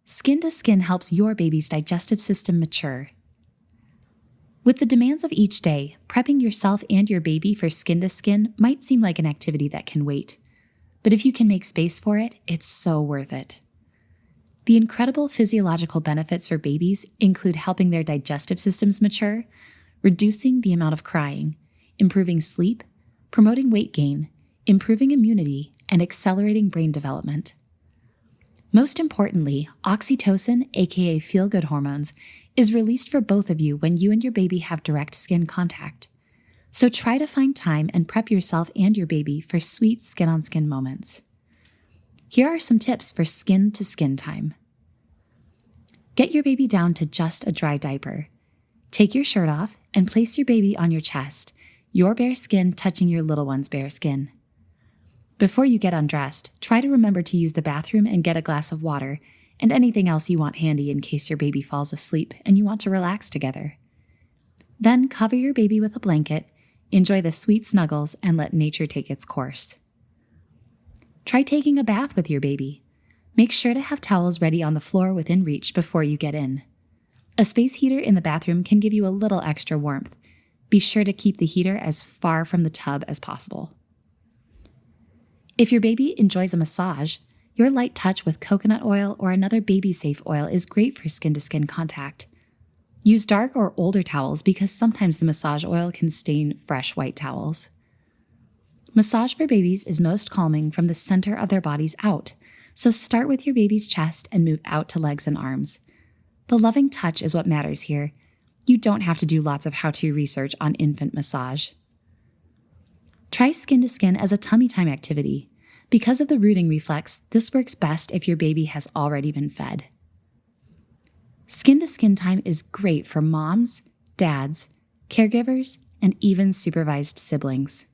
Skin to skin helps your baby's digestive system mature. With the demands of each day, prepping yourself and your baby for skin to skin might seem like an activity that can wait. But if you can make space for it, it's so worth it. The incredible physiological benefits for babies include helping their digestive systems mature, reducing the amount of crying, improving sleep, promoting weight gain, improving immunity, and accelerating brain development. Most importantly, oxytocin, aka feel-good hormones, is released for both of you when you and your baby have direct skin contact. So try to find time and prep yourself and your baby for sweet skin-on-skin moments. Here are some tips for skin-to-skin time. Get your baby down to just a dry diaper. Take your shirt off and place your baby on your chest, your bare skin touching your little one's bare skin. Before you get undressed, try to remember to use the bathroom and get a glass of water and anything else you want handy in case your baby falls asleep and you want to relax together. Then cover your baby with a blanket, enjoy the sweet snuggles, and let nature take its course. Try taking a bath with your baby. Make sure to have towels ready on the floor within reach before you get in. A space heater in the bathroom can give you a little extra warmth. Be sure to keep the heater as far from the tub as possible. If your baby enjoys a massage, your light touch with coconut oil or another baby-safe oil is great for skin-to-skin contact. Use dark or older towels because sometimes the massage oil can stain fresh white towels. Massage for babies is most calming from the center of their bodies out, so start with your baby's chest and move out to legs and arms. The loving touch is what matters here. You don't have to do lots of how-to research on infant massage. Try skin-to-skin as a tummy time activity. Because of the rooting reflex, this works best if your baby has already been fed. Skin-to-skin time is great for moms, dads, caregivers, and even supervised siblings.